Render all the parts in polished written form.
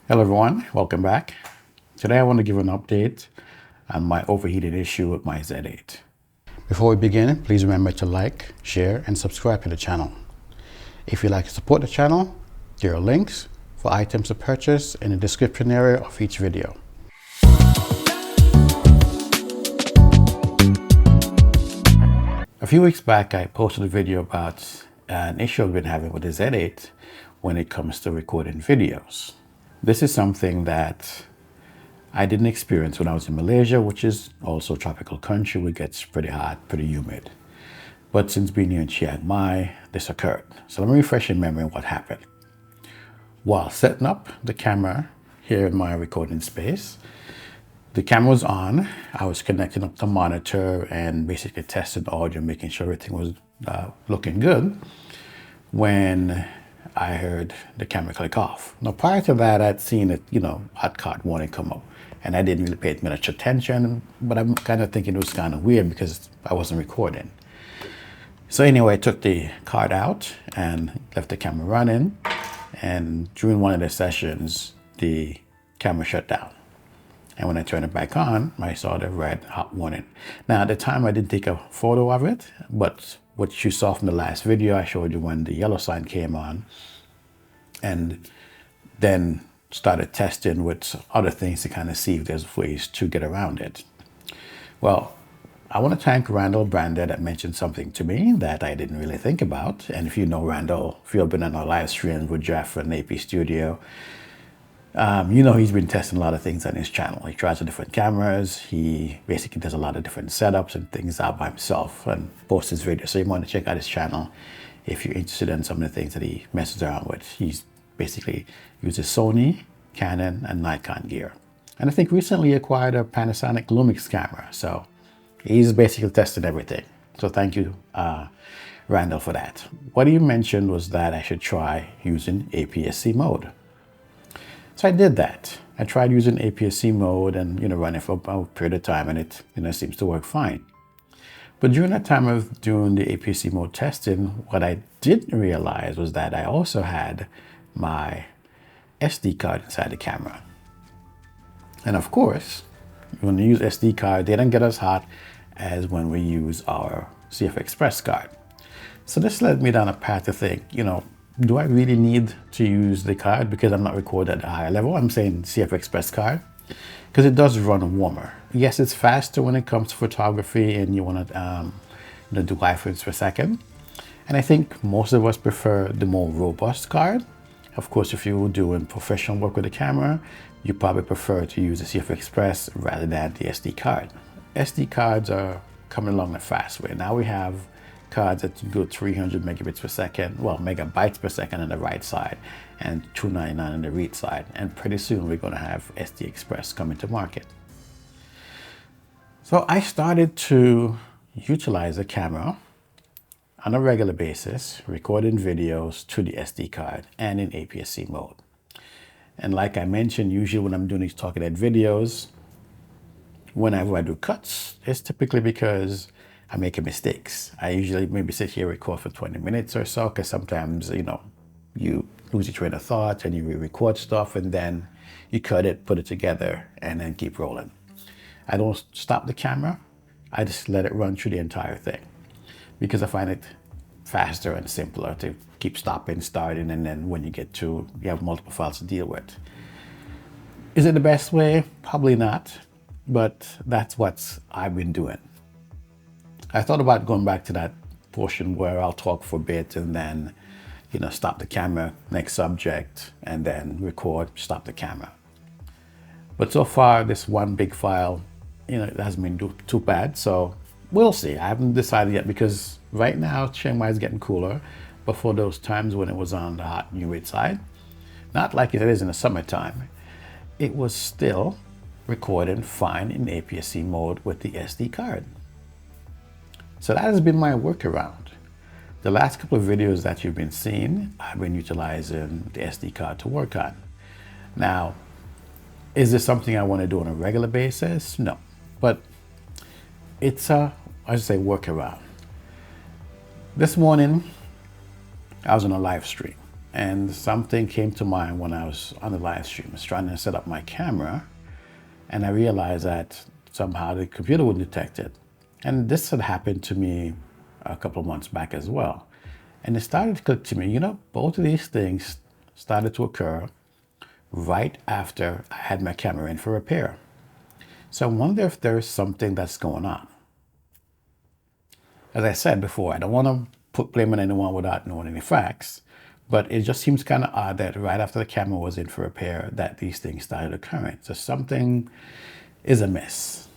Hello everyone, welcome back. Today I want to give an update on my overheating issue with my Z8. Before we begin, please remember to like, share, and subscribe to the channel. If you'd like to support the channel, there are links for items to purchase in the description area of each video. A few weeks back, I posted a video about an issue I've been having with the Z8 when it comes to recording videos. This is something that I didn't experience when I was in Malaysia, which is also a tropical country where it gets pretty hot, pretty humid. But since being here in Chiang Mai, this occurred. So let me refresh your memory on what happened. While setting up the camera here in my recording space, the camera was on. I was connecting up the monitor and basically testing audio, making sure everything was looking good, when I heard the camera click off. Now, prior to that, I'd seen it, hot card warning come up, and I didn't really pay much attention, but I'm kind of thinking it was kind of weird because I wasn't recording. So anyway, I took the card out and left the camera running, and during one of the sessions, the camera shut down. And when I turned it back on, I saw the red hot warning. Now, at the time, I didn't take a photo of it, but what you saw from the last video, I showed you when the yellow sign came on, and then started testing with other things to kind of see if there's ways to get around it. Well, I want to thank Randall Brander that mentioned something to me that I didn't really think about. And if you know Randall, if you've been on our live streams with Jeff and AP Studio, he's been testing a lot of things on his channel. He tries different cameras. He basically does a lot of different setups and things out by himself and posts his videos. So you want to check out his channel if you're interested in some of the things that he messes around with. He's basically uses Sony, Canon, and Nikon gear. And I think recently acquired a Panasonic Lumix camera. So he's basically tested everything. So thank you, Randall, for that. What he mentioned was that I should try using APS-C mode. So I did that. I tried using APS-C mode and running for a period of time, and it seems to work fine. But during that time of doing the APS-C mode testing, what I didn't realize was that I also had my SD card inside the camera. And of course, when you use SD card, they don't get as hot as when we use our CF Express card. So this led me down a path to think, do I really need to use the card because I'm not recording at a higher level? I'm saying CF Express card because it does run warmer. Yes, it's faster when it comes to photography and you want to do high frames per second. And I think most of us prefer the more robust card. Of course, if you're doing professional work with a camera, you probably prefer to use the CF Express rather than the SD card. SD cards are coming along the fast way. Now we have cards that go 300 megabits per second, megabytes per second on the right side and 299 on the read side. And pretty soon we're going to have SD Express coming to market. So I started to utilize the camera on a regular basis, recording videos to the SD card and in APS-C mode. And like I mentioned, usually when I'm doing these talking head videos, whenever I do cuts, it's typically because I'm making mistakes. I usually maybe sit here, record for 20 minutes or so, because sometimes, you lose your train of thought and you re-record stuff and then you cut it, put it together, and then keep rolling. I don't stop the camera. I just let it run through the entire thing because I find it faster and simpler to keep stopping, starting, and then when you have multiple files to deal with. Is it the best way? Probably not, but that's what I've been doing. I thought about going back to that portion where I'll talk for a bit and then, stop the camera, next subject, and then record, stop the camera. But so far, this one big file, it hasn't been too bad. So we'll see. I haven't decided yet because right now, Chiang Mai is getting cooler. But for those times when it was on the hot and humid side, not like it is in the summertime, it was still recording fine in APS-C mode with the SD card. So that has been my workaround. The last couple of videos that you've been seeing, I've been utilizing the SD card to work on. Now, is this something I want to do on a regular basis? No, but it's a workaround. This morning, I was on a live stream And something came to mind when I was on the live stream. I was trying to set up my camera, and I realized that somehow the computer wouldn't detect it. And this had happened to me a couple of months back as well. And it started to click to me, you know, both of these things started to occur right after I had my camera in for repair. So I wonder if there's something that's going on. As I said before, I don't want to put blame on anyone without knowing any facts, but it just seems kind of odd that right after the camera was in for repair that these things started occurring. So something is amiss.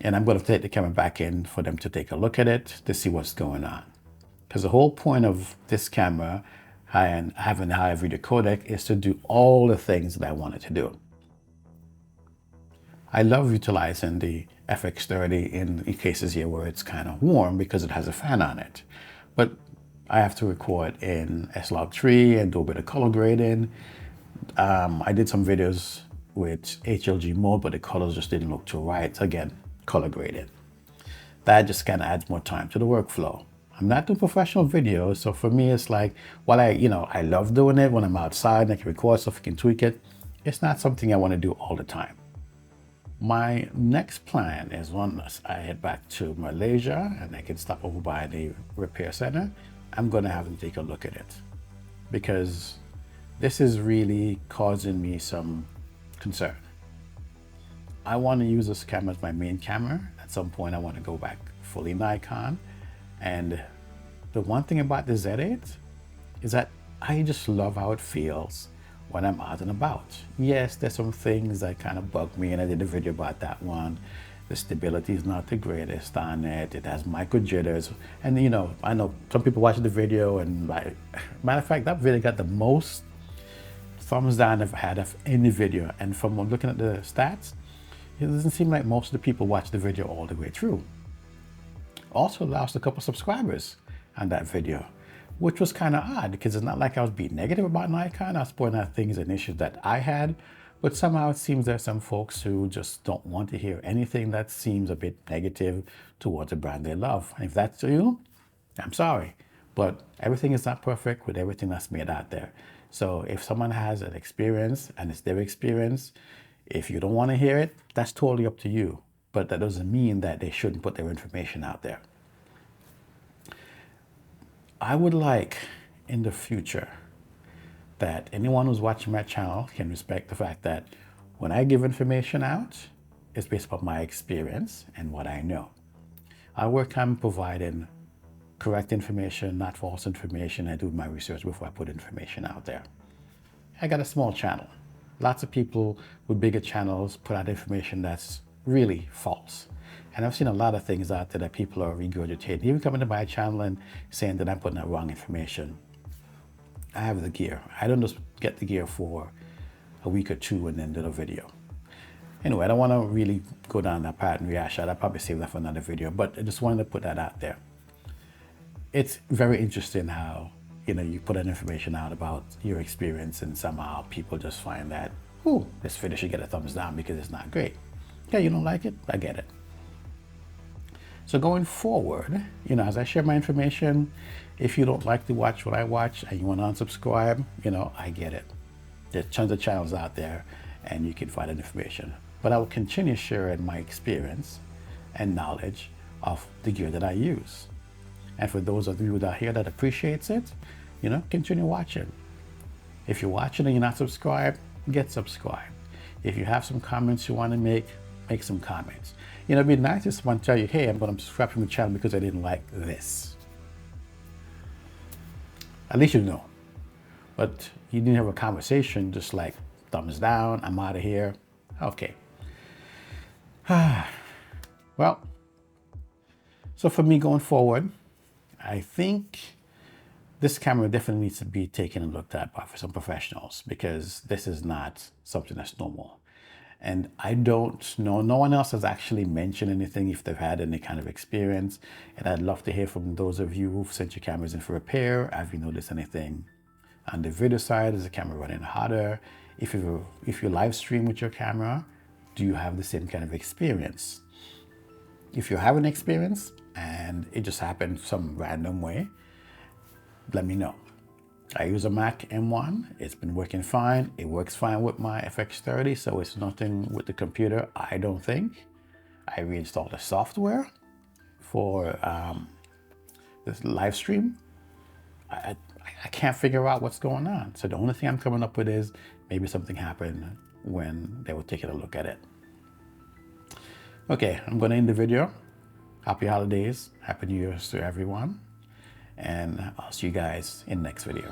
And I'm going to take the camera back in for them to take a look at it to see what's going on. Because the whole point of this camera and having a high video codec is to do all the things that I wanted to do. I love utilizing the FX30 in cases here where it's kind of warm because it has a fan on it. But I have to record in S-Log3 and do a bit of color grading. I did some videos with HLG mode, but the colors just didn't look too right. Again, color graded. That just kind of adds more time to the workflow. I'm not doing professional videos, so for me it's like, while I love doing it when I'm outside and I can record stuff, I can tweak it, it's not something I want to do all the time. My next plan is once I head back to Malaysia and I can stop over by the repair center, I'm going to have them take a look at it, because this is really causing me some concern. I want to use this camera as my main camera. At some point I want to go back fully Nikon. And the one thing about the Z8 is that I just love how it feels when I'm out and about. Yes, there's some things that kind of bug me, and I did a video about that one. The stability is not the greatest on it. It has micro jitters. And you know, I know some people watch the video and like, matter of fact, that video got the most thumbs down I've had of any video. And from looking at the stats, it doesn't seem like most of the people watch the video all the way through. Also lost a couple subscribers on that video, which was kind of odd because it's not like I was being negative about Nikon. I was pointing out things and issues that I had, but somehow it seems there's some folks who just don't want to hear anything that seems a bit negative towards a brand they love. And if that's you, I'm sorry, but everything is not perfect with everything that's made out there. So if someone has an experience and it's their experience, if you don't want to hear it, that's totally up to you. But that doesn't mean that they shouldn't put their information out there. I would like in the future that anyone who's watching my channel can respect the fact that when I give information out, it's based upon my experience and what I know. I work on providing correct information, not false information. I do my research before I put information out there. I got a small channel. Lots of people with bigger channels put out information that's really false. And I've seen a lot of things out there that people are regurgitating, even coming to my channel and saying that I'm putting out wrong information. I have the gear. I don't just get the gear for a week or two and then do the video. Anyway, I don't want to really go down that path and rehash that. I'll probably save that for another video, but I just wanted to put that out there. It's very interesting how, you put that information out about your experience and somehow people just find that, ooh, this video should get a thumbs down because it's not great. Yeah, you don't like it? I get it. So going forward, as I share my information, if you don't like to watch what I watch and you want to unsubscribe, I get it. There's tons of channels out there and you can find that information. But I will continue sharing my experience and knowledge of the gear that I use. And for those of you out here that appreciates it, continue watching. If you're watching and you're not subscribed, get subscribed. If you have some comments you want to make some comments. It'd be nice if someone tell you, hey, I'm going to subscribe to my channel because I didn't like this. At least you know. But you didn't have a conversation, just like thumbs down, I'm out of here. Okay. Well, so for me going forward, I think this camera definitely needs to be taken and looked at by some professionals, because this is not something that's normal. And I don't know, no one else has actually mentioned anything if they've had any kind of experience. And I'd love to hear from those of you who've sent your cameras in for repair. Have you noticed anything on the video side? Is the camera running hotter? If you live stream with your camera, do you have the same kind of experience? If you have an experience and it just happened some random way, let me know. I use a Mac M1. It's been working fine. It works fine with my FX30, so it's nothing with the computer, I don't think. I reinstalled the software for this live stream. I can't figure out what's going on. So the only thing I'm coming up with is maybe something happened when they were taking a look at it. Okay, I'm gonna end the video. Happy holidays, Happy New Year's to everyone. And I'll see you guys in the next video.